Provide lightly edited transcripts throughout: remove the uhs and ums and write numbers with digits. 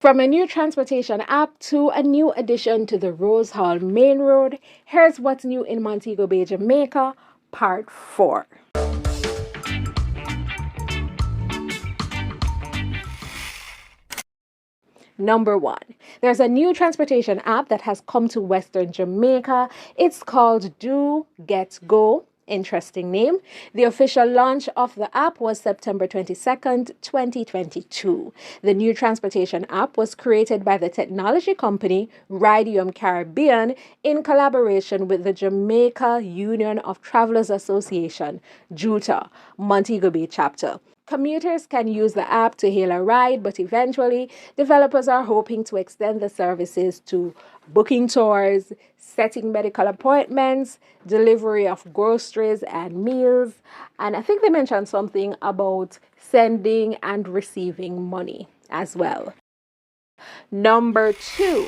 From a new transportation app to a new addition to the Rose Hall Main Road, here's what's new in Montego Bay, Jamaica, Part 4. Number 1, there's a new transportation app that has come to Western Jamaica. It's called Do Get Go. Interesting name. The official launch of the app was September 22nd, 2022. The new transportation app was created by the technology company Radium Caribbean in collaboration with the Jamaica Union of Travelers Association, JUTA, Montego Bay chapter. Commuters can use the app to hail a ride, but eventually, developers are hoping to extend the services to booking tours, setting medical appointments, delivery of groceries and meals, and I think they mentioned something about sending and receiving money as well. Number 2.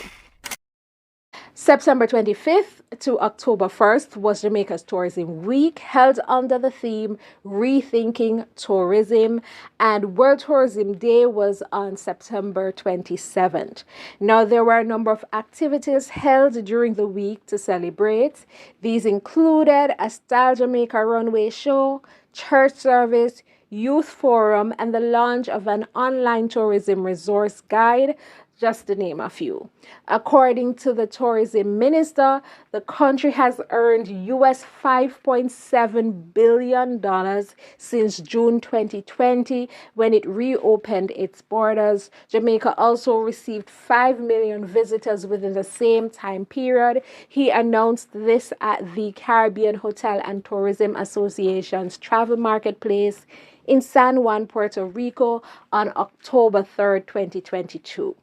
September 25th to October 1st was Jamaica's Tourism Week, held under the theme Rethinking Tourism, and World Tourism Day was on September 27th. Now, there were a number of activities held during the week to celebrate. These included a Style Jamaica runway show, church service, youth forum, and the launch of an online tourism resource guide, just to name a few. According to the tourism minister, the country has earned US $5.7 billion since June 2020 when it reopened its borders. Jamaica also received 5 million visitors within the same time period. He announced this at the Caribbean Hotel and Tourism Association's travel marketplace in San Juan, Puerto Rico on October 3rd, 2022.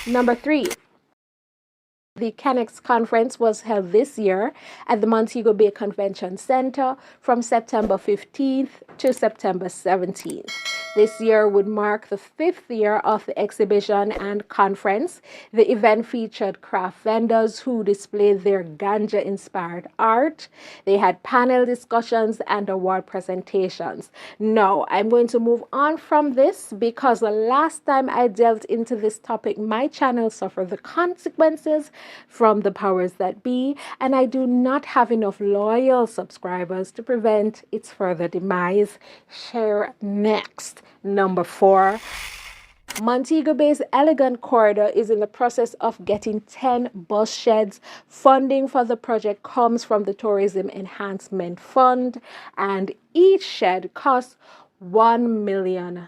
Number 3. The Canex Conference was held this year at the Montego Bay Convention Center from September 15th to September 17th. This year would mark the 5th year of the exhibition and conference. The event featured craft vendors who displayed their ganja-inspired art. They had panel discussions and award presentations. Now, I'm going to move on from this because the last time I delved into this topic, my channel suffered the consequences from the powers that be, and I do not have enough loyal subscribers to prevent its further demise. Share next. Number 4. Montego Bay's Elegant Corridor is in the process of getting 10 bus sheds. Funding for the project comes from the Tourism Enhancement Fund, and each shed costs $1 million.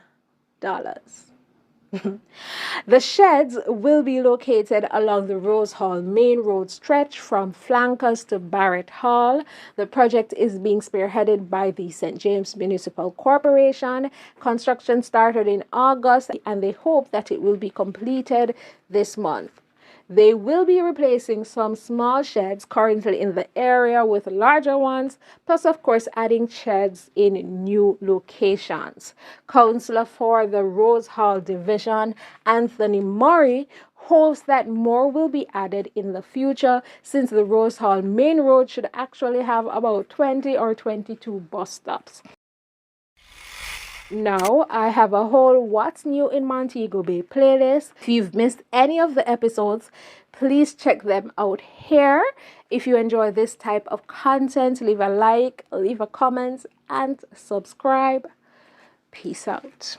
The sheds will be located along the Rose Hall Main Road stretch from Flankers to Barrett Hall. The project is being spearheaded by the St. James Municipal Corporation. Construction started in August, and they hope that it will be completed this month. They will be replacing some small sheds currently in the area with larger ones, plus, of course, adding sheds in new locations. Councillor for the Rose Hall Division, Anthony Murray, hopes that more will be added in the future, since the Rose Hall Main Road should actually have about 20 or 22 bus stops. Now, I have a whole What's New in Montego Bay playlist. If you've missed any of the episodes, please check them out here. If you enjoy this type of content, leave a like, leave a comment, and subscribe. Peace out.